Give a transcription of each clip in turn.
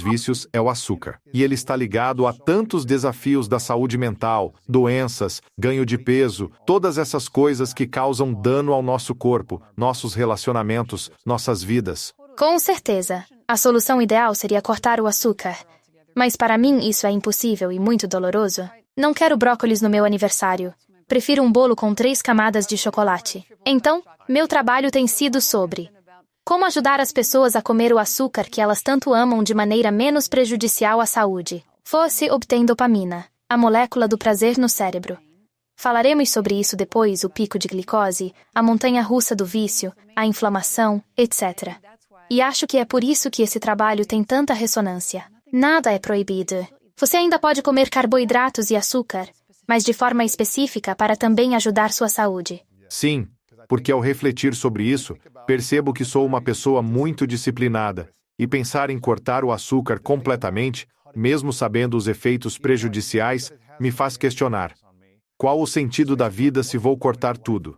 vícios é o açúcar. E ele está ligado a tantos desafios da saúde mental, doenças, ganho de peso, todas essas coisas que causam dano ao nosso corpo, nossos relacionamentos, nossas vidas. Com certeza. A solução ideal seria cortar o açúcar. Mas para mim isso é impossível e muito doloroso. Não quero brócolis no meu aniversário. Prefiro um bolo com 3 camadas de chocolate. Então, meu trabalho tem sido sobre como ajudar as pessoas a comer o açúcar que elas tanto amam de maneira menos prejudicial à saúde. Fosse obtém dopamina, a molécula do prazer no cérebro. Falaremos sobre isso depois, o pico de glicose, a montanha-russa do vício, a inflamação, etc. E acho que é por isso que esse trabalho tem tanta ressonância. Nada é proibido. Você ainda pode comer carboidratos e açúcar, mas de forma específica para também ajudar sua saúde. Sim, porque ao refletir sobre isso, percebo que sou uma pessoa muito disciplinada, e pensar em cortar o açúcar completamente, mesmo sabendo os efeitos prejudiciais, me faz questionar. Qual o sentido da vida se vou cortar tudo?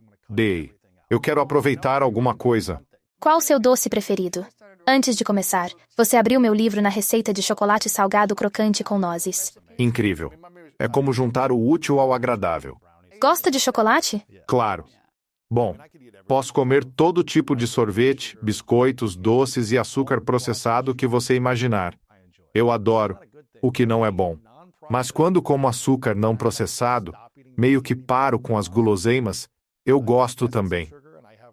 Eu quero aproveitar alguma coisa. Qual o seu doce preferido? Antes de começar, você abriu meu livro na receita de chocolate salgado crocante com nozes. Incrível. É como juntar o útil ao agradável. Gosta de chocolate? Claro. Bom, posso comer todo tipo de sorvete, biscoitos, doces e açúcar processado que você imaginar. Eu adoro, o que não é bom. Mas quando como açúcar não processado, meio que paro com as guloseimas, eu gosto também.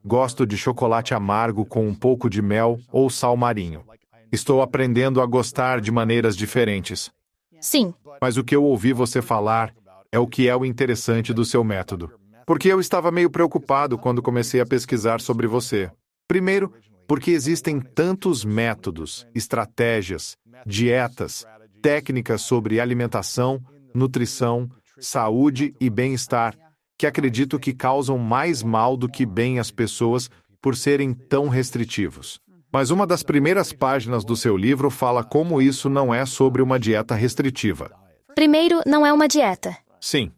Gosto de chocolate amargo com um pouco de mel ou sal marinho. Estou aprendendo a gostar de maneiras diferentes. Sim. Mas o que eu ouvi você falar é o que é o interessante do seu método. Porque eu estava meio preocupado quando comecei a pesquisar sobre você. Primeiro, porque existem tantos métodos, estratégias, dietas, técnicas sobre alimentação, nutrição, saúde e bem-estar, que acredito que causam mais mal do que bem às pessoas por serem tão restritivos. Mas uma das primeiras páginas do seu livro fala como isso não é sobre uma dieta restritiva. Primeiro, não é uma dieta. Sim.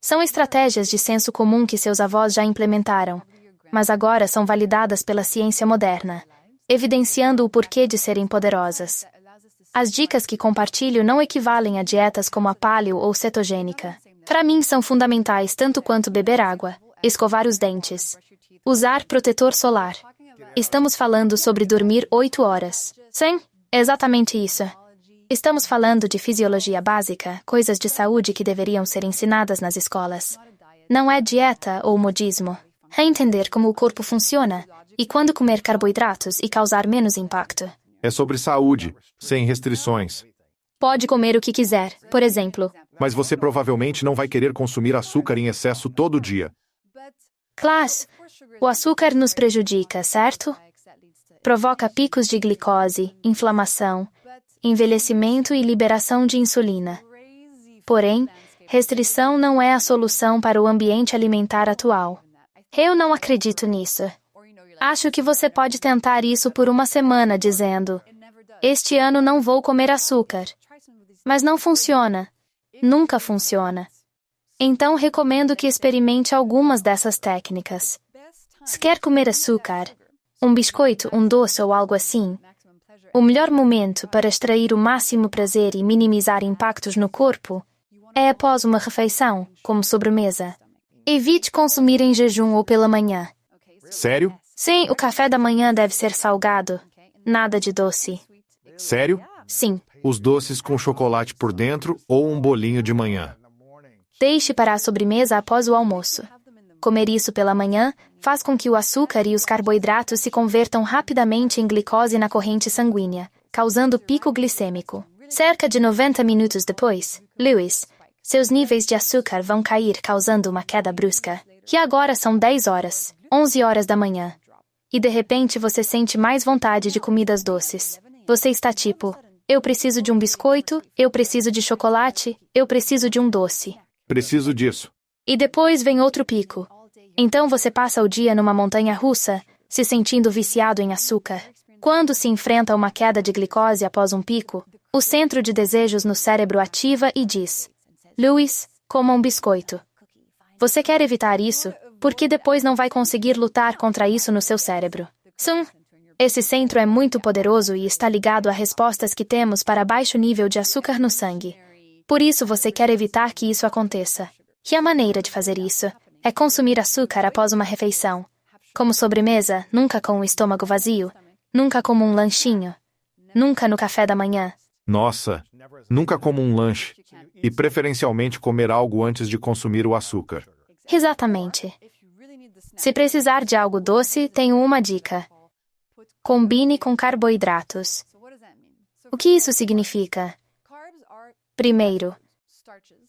São estratégias de senso comum que seus avós já implementaram, mas agora são validadas pela ciência moderna, evidenciando o porquê de serem poderosas. As dicas que compartilho não equivalem a dietas como a paleo ou cetogênica. Para mim são fundamentais tanto quanto beber água, escovar os dentes, usar protetor solar. Estamos falando sobre dormir 8 horas. Sim, é exatamente isso. Estamos falando de fisiologia básica, coisas de saúde que deveriam ser ensinadas nas escolas. Não é dieta ou modismo. É entender como o corpo funciona e quando comer carboidratos e causar menos impacto. É sobre saúde, sem restrições. Pode comer o que quiser, por exemplo. Mas você provavelmente não vai querer consumir açúcar em excesso todo dia. Claro, o açúcar nos prejudica, certo? Provoca picos de glicose, inflamação, envelhecimento e liberação de insulina. Porém, restrição não é a solução para o ambiente alimentar atual. Eu não acredito nisso. Acho que você pode tentar isso por uma semana dizendo: este ano não vou comer açúcar. Mas não funciona. Nunca funciona. Então recomendo que experimente algumas dessas técnicas. Se quer comer açúcar, um biscoito, um doce ou algo assim, o melhor momento para extrair o máximo prazer e minimizar impactos no corpo é após uma refeição, como sobremesa. Evite consumir em jejum ou pela manhã. Sério? Sim, o café da manhã deve ser salgado. Nada de doce. Sério? Sim. Os doces com chocolate por dentro ou um bolinho de manhã? Deixe para a sobremesa após o almoço. Comer isso pela manhã faz com que o açúcar e os carboidratos se convertam rapidamente em glicose na corrente sanguínea, causando pico glicêmico. Cerca de 90 minutos depois, Lewis, seus níveis de açúcar vão cair, causando uma queda brusca. Que agora são 10 horas, 11 horas da manhã. E de repente você sente mais vontade de comidas doces. Você está tipo: eu preciso de um biscoito, eu preciso de chocolate, eu preciso de um doce. Preciso disso. E depois vem outro pico. Então você passa o dia numa montanha-russa, se sentindo viciado em açúcar. Quando se enfrenta uma queda de glicose após um pico, o centro de desejos no cérebro ativa e diz: Lewis, coma um biscoito. Você quer evitar isso, porque depois não vai conseguir lutar contra isso no seu cérebro. Sim, Esse centro é muito poderoso e está ligado a respostas que temos para baixo nível de açúcar no sangue. Por isso você quer evitar que isso aconteça. E a maneira de fazer isso é consumir açúcar após uma refeição. Como sobremesa, nunca com o estômago vazio, nunca como um lanchinho, nunca no café da manhã. Nossa, nunca como um lanche. E preferencialmente comer algo antes de consumir o açúcar. Exatamente. Se precisar de algo doce, tenho uma dica. Combine com carboidratos. O que isso significa? Primeiro,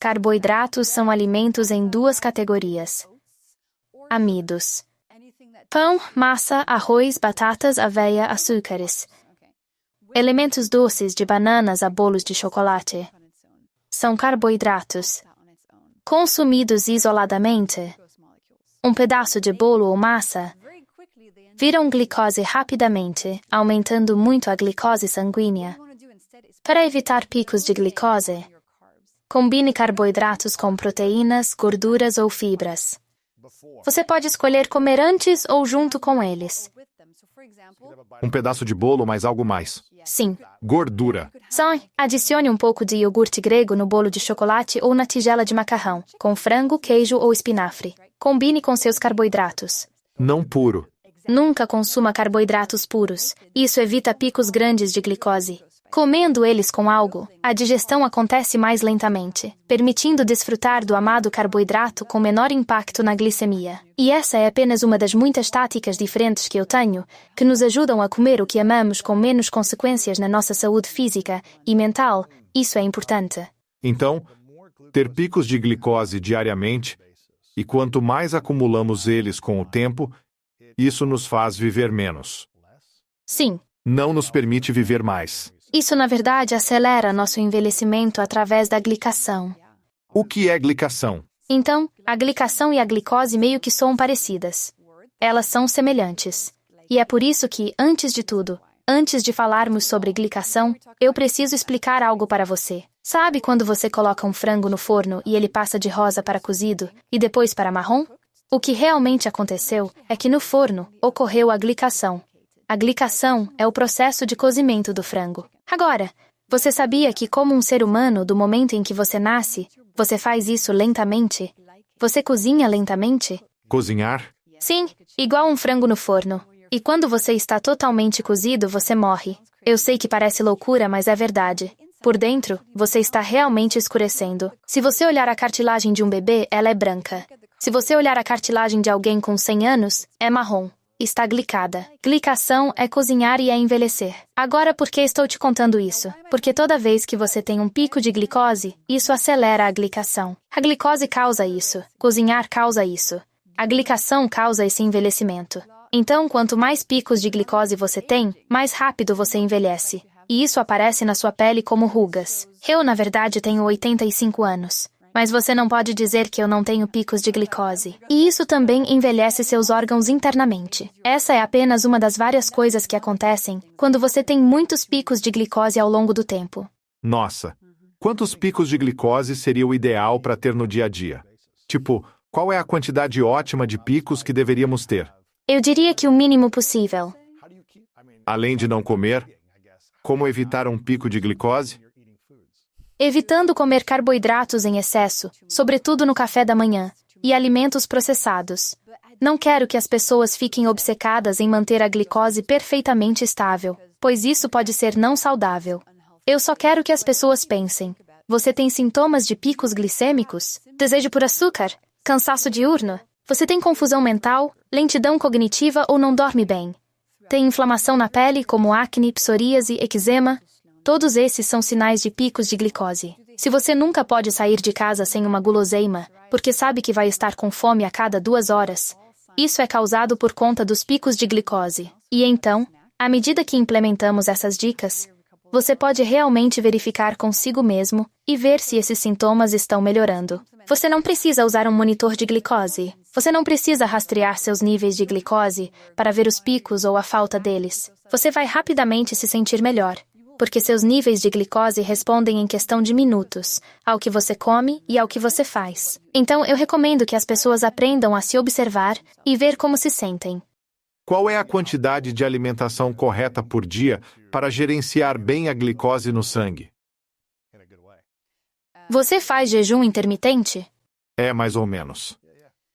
carboidratos são alimentos em duas categorias. Amidos. Pão, massa, arroz, batatas, aveia, açúcares. Elementos doces de bananas a bolos de chocolate. São carboidratos. Consumidos isoladamente, um pedaço de bolo ou massa viram glicose rapidamente, aumentando muito a glicose sanguínea. Para evitar picos de glicose, combine carboidratos com proteínas, gorduras ou fibras. Você pode escolher comer antes ou junto com eles. Um pedaço de bolo, mais algo mais. Sim. Gordura. Só adicione um pouco de iogurte grego no bolo de chocolate ou na tigela de macarrão, com frango, queijo ou espinafre. Combine com seus carboidratos. Não puro. Nunca consuma carboidratos puros. Isso evita picos grandes de glicose. Comendo eles com algo, a digestão acontece mais lentamente, permitindo desfrutar do amado carboidrato com menor impacto na glicemia. E essa é apenas uma das muitas táticas diferentes que eu tenho, que nos ajudam a comer o que amamos com menos consequências na nossa saúde física e mental. Isso é importante. Então, ter picos de glicose diariamente, e quanto mais acumulamos eles com o tempo, isso nos faz viver menos. Sim. Não nos permite viver mais. Isso, na verdade, acelera nosso envelhecimento através da glicação. O que é glicação? Então, a glicação e a glicose meio que são parecidas. Elas são semelhantes. E é por isso que, antes de tudo, antes de falarmos sobre glicação, eu preciso explicar algo para você. Sabe quando você coloca um frango no forno e ele passa de rosa para cozido e depois para marrom? O que realmente aconteceu é que no forno ocorreu a glicação. A glicação é o processo de cozimento do frango. Agora, você sabia que, como um ser humano, do momento em que você nasce, você faz isso lentamente? Você cozinha lentamente? Cozinhar? Sim, igual um frango no forno. E quando você está totalmente cozido, você morre. Eu sei que parece loucura, mas é verdade. Por dentro, você está realmente escurecendo. Se você olhar a cartilagem de um bebê, ela é branca. Se você olhar a cartilagem de alguém com 100 anos, é marrom. Está glicada. Glicação é cozinhar e é envelhecer. Agora, por que estou te contando isso? Porque toda vez que você tem um pico de glicose, isso acelera a glicação. A glicose causa isso. Cozinhar causa isso. A glicação causa esse envelhecimento. Então, quanto mais picos de glicose você tem, mais rápido você envelhece. E isso aparece na sua pele como rugas. Eu, na verdade, tenho 85 anos. Mas você não pode dizer que eu não tenho picos de glicose. E isso também envelhece seus órgãos internamente. Essa é apenas uma das várias coisas que acontecem quando você tem muitos picos de glicose ao longo do tempo. Nossa, quantos picos de glicose seria o ideal para ter no dia a dia? Tipo, qual é a quantidade ótima de picos que deveríamos ter? Eu diria que o mínimo possível. Além de não comer, como evitar um pico de glicose? Evitando comer carboidratos em excesso, sobretudo no café da manhã, e alimentos processados. Não quero que as pessoas fiquem obcecadas em manter a glicose perfeitamente estável, pois isso pode ser não saudável. Eu só quero que as pessoas pensem: você tem sintomas de picos glicêmicos? Desejo por açúcar? Cansaço diurno? Você tem confusão mental, lentidão cognitiva ou não dorme bem? Tem inflamação na pele, como acne, psoríase, eczema? Todos esses são sinais de picos de glicose. Se você nunca pode sair de casa sem uma guloseima, porque sabe que vai estar com fome a cada 2 horas, isso é causado por conta dos picos de glicose. E então, à medida que implementamos essas dicas, você pode realmente verificar consigo mesmo e ver se esses sintomas estão melhorando. Você não precisa usar um monitor de glicose. Você não precisa rastrear seus níveis de glicose para ver os picos ou a falta deles. Você vai rapidamente se sentir melhor, porque seus níveis de glicose respondem em questão de minutos ao que você come e ao que você faz. Então, eu recomendo que as pessoas aprendam a se observar e ver como se sentem. Qual é a quantidade de alimentação correta por dia para gerenciar bem a glicose no sangue? Você faz jejum intermitente? É mais ou menos.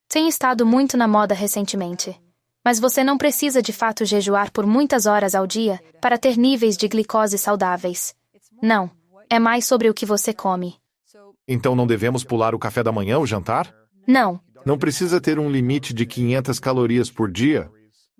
Tem estado muito na moda recentemente. Mas você não precisa de fato jejuar por muitas horas ao dia para ter níveis de glicose saudáveis. Não. É mais sobre o que você come. Então não devemos pular o café da manhã ou jantar? Não. Não precisa ter um limite de 500 calorias por dia?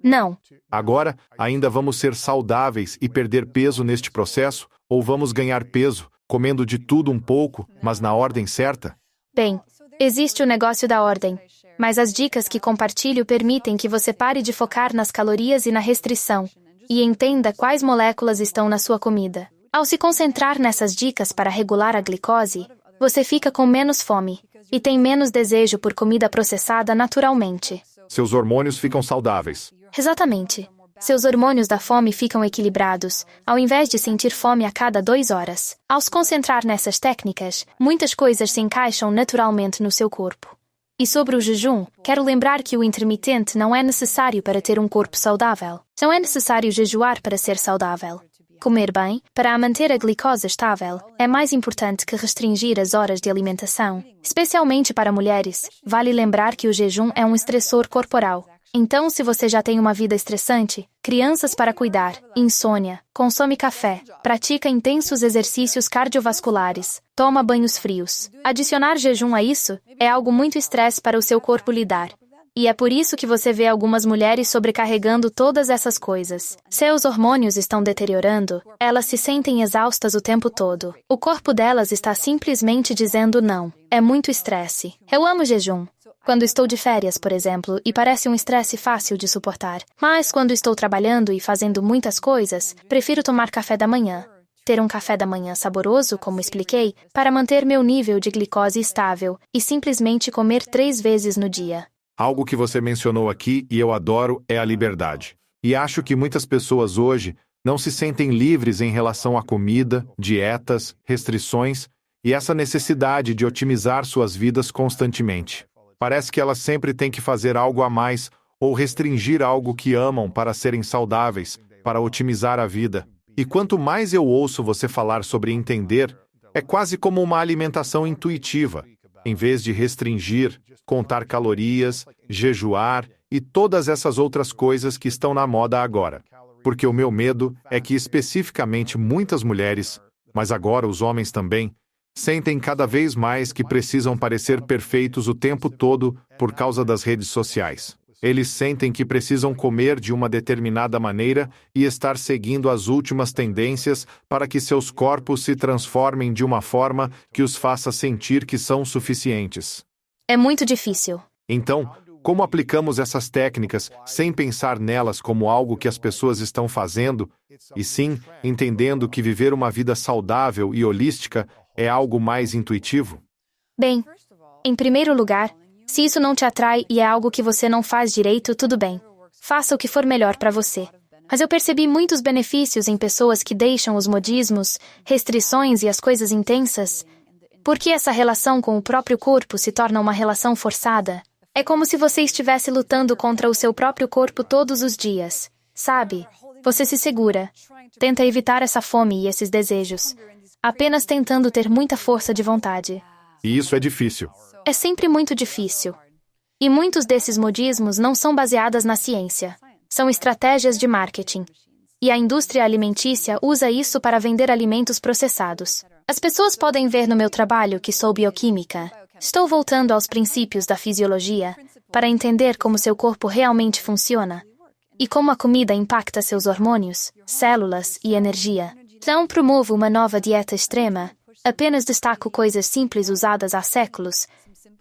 Não. Agora, ainda vamos ser saudáveis e perder peso neste processo? Ou vamos ganhar peso, comendo de tudo um pouco, mas na ordem certa? Bem, existe o negócio da ordem. Mas as dicas que compartilho permitem que você pare de focar nas calorias e na restrição, e entenda quais moléculas estão na sua comida. Ao se concentrar nessas dicas para regular a glicose, você fica com menos fome, e tem menos desejo por comida processada naturalmente. Seus hormônios ficam saudáveis. Exatamente. Seus hormônios da fome ficam equilibrados, ao invés de sentir fome a cada 2 horas. Ao se concentrar nessas técnicas, muitas coisas se encaixam naturalmente no seu corpo. E sobre o jejum, quero lembrar que o intermitente não é necessário para ter um corpo saudável. Não é necessário jejuar para ser saudável. Comer bem, para manter a glicose estável, é mais importante que restringir as horas de alimentação. Especialmente para mulheres, vale lembrar que o jejum é um estressor corporal. Então, se você já tem uma vida estressante, crianças para cuidar, insônia, consome café, pratica intensos exercícios cardiovasculares, toma banhos frios. Adicionar jejum a isso é algo muito estresse para o seu corpo lidar. E é por isso que você vê algumas mulheres sobrecarregando todas essas coisas. Seus hormônios estão deteriorando, elas se sentem exaustas o tempo todo. O corpo delas está simplesmente dizendo não. É muito estresse. Eu amo jejum. Quando estou de férias, por exemplo, e parece um estresse fácil de suportar. Mas quando estou trabalhando e fazendo muitas coisas, prefiro tomar café da manhã. Ter um café da manhã saboroso, como expliquei, para manter meu nível de glicose estável e simplesmente comer 3 vezes no dia. Algo que você mencionou aqui e eu adoro é a liberdade. E acho que muitas pessoas hoje não se sentem livres em relação à comida, dietas, restrições e essa necessidade de otimizar suas vidas constantemente. Parece que elas sempre têm que fazer algo a mais ou restringir algo que amam para serem saudáveis, para otimizar a vida. E quanto mais eu ouço você falar sobre entender, é quase como uma alimentação intuitiva, em vez de restringir, contar calorias, jejuar e todas essas outras coisas que estão na moda agora. Porque o meu medo é que especificamente muitas mulheres, mas agora os homens também, sentem cada vez mais que precisam parecer perfeitos o tempo todo por causa das redes sociais. Eles sentem que precisam comer de uma determinada maneira e estar seguindo as últimas tendências para que seus corpos se transformem de uma forma que os faça sentir que são suficientes. É muito difícil. Então, como aplicamos essas técnicas sem pensar nelas como algo que as pessoas estão fazendo, e sim entendendo que viver uma vida saudável e holística é algo mais intuitivo? Bem, em primeiro lugar, se isso não te atrai e é algo que você não faz direito, tudo bem. Faça o que for melhor para você. Mas eu percebi muitos benefícios em pessoas que deixam os modismos, restrições e as coisas intensas. Porque essa relação com o próprio corpo se torna uma relação forçada. É como se você estivesse lutando contra o seu próprio corpo todos os dias. Sabe? Você se segura. Tenta evitar essa fome e esses desejos. Apenas tentando ter muita força de vontade. E isso é difícil. É sempre muito difícil. E muitos desses modismos não são baseados na ciência. São estratégias de marketing. E a indústria alimentícia usa isso para vender alimentos processados. As pessoas podem ver no meu trabalho que sou bioquímica. Estou voltando aos princípios da fisiologia para entender como seu corpo realmente funciona e como a comida impacta seus hormônios, células e energia. Não promovo uma nova dieta extrema, apenas destaco coisas simples usadas há séculos.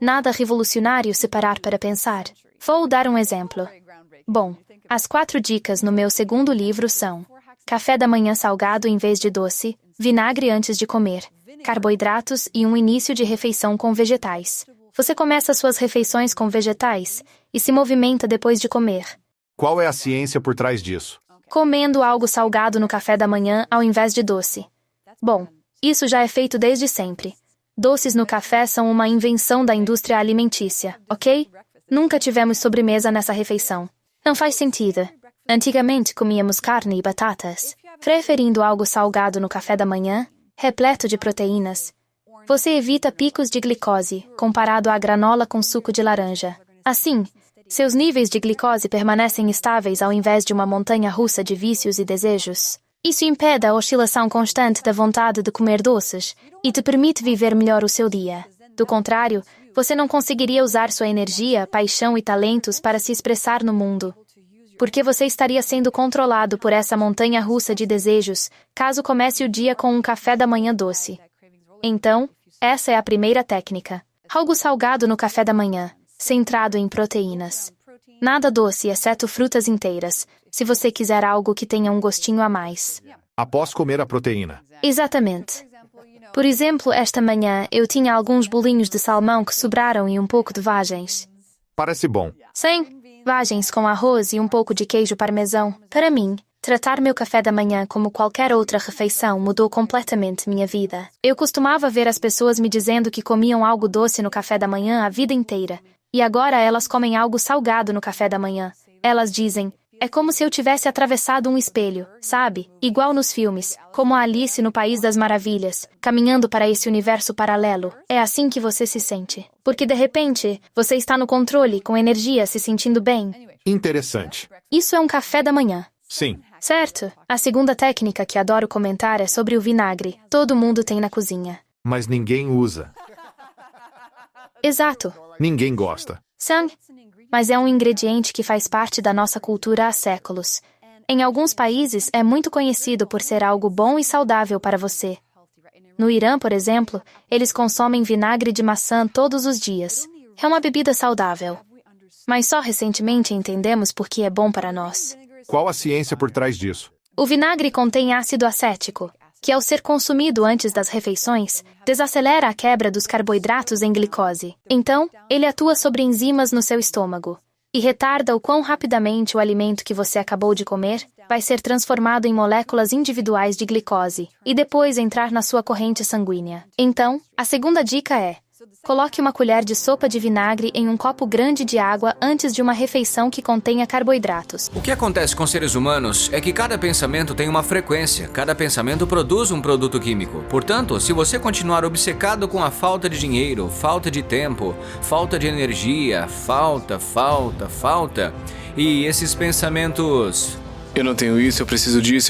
Nada revolucionário se parar para pensar. Vou dar um exemplo. Bom, as 4 dicas no meu segundo livro são: café da manhã salgado em vez de doce, vinagre antes de comer, carboidratos e um início de refeição com vegetais. Você começa suas refeições com vegetais e se movimenta depois de comer. Qual é a ciência por trás disso? Comendo algo salgado no café da manhã ao invés de doce. Bom, isso já é feito desde sempre. Doces no café são uma invenção da indústria alimentícia, ok? Nunca tivemos sobremesa nessa refeição. Não faz sentido. Antigamente comíamos carne e batatas, preferindo algo salgado no café da manhã, repleto de proteínas. Você evita picos de glicose, comparado à granola com suco de laranja. Assim, seus níveis de glicose permanecem estáveis ao invés de uma montanha-russa de vícios e desejos. Isso impede a oscilação constante da vontade de comer doces e te permite viver melhor o seu dia. Do contrário, você não conseguiria usar sua energia, paixão e talentos para se expressar no mundo. Porque você estaria sendo controlado por essa montanha-russa de desejos caso comece o dia com um café da manhã doce. Então, essa é a primeira técnica. Algo salgado no café da manhã, centrado em proteínas. Nada doce, exceto frutas inteiras, se você quiser algo que tenha um gostinho a mais. Após comer a proteína. Exatamente. Por exemplo, esta manhã eu tinha alguns bolinhos de salmão que sobraram e um pouco de vagens. Parece bom. Sim, vagens com arroz e um pouco de queijo parmesão. Para mim, tratar meu café da manhã como qualquer outra refeição mudou completamente minha vida. Eu costumava ver as pessoas me dizendo que comiam algo doce no café da manhã a vida inteira. E agora elas comem algo salgado no café da manhã. Elas dizem, é como se eu tivesse atravessado um espelho, sabe? Igual nos filmes, como a Alice no País das Maravilhas, caminhando para esse universo paralelo. É assim que você se sente. Porque de repente, você está no controle, com energia, se sentindo bem. Interessante. Isso é um café da manhã. Sim. Certo. A segunda técnica que adoro comentar é sobre o vinagre. Todo mundo tem na cozinha. Mas ninguém usa. Exato. Ninguém gosta. Sim, mas é um ingrediente que faz parte da nossa cultura há séculos. Em alguns países, é muito conhecido por ser algo bom e saudável para você. No Irã, por exemplo, eles consomem vinagre de maçã todos os dias. É uma bebida saudável. Mas só recentemente entendemos por que é bom para nós. Qual a ciência por trás disso? O vinagre contém ácido acético, que ao ser consumido antes das refeições, desacelera a quebra dos carboidratos em glicose. Então, ele atua sobre enzimas no seu estômago e retarda o quão rapidamente o alimento que você acabou de comer vai ser transformado em moléculas individuais de glicose e depois entrar na sua corrente sanguínea. Então, a segunda dica é: coloque uma colher de sopa de vinagre em um copo grande de água antes de uma refeição que contenha carboidratos. O que acontece com seres humanos é que cada pensamento tem uma frequência, cada pensamento produz um produto químico. Portanto, se você continuar obcecado com a falta de dinheiro, falta de tempo, falta de energia, falta, e esses pensamentos... Eu não tenho isso, eu preciso disso,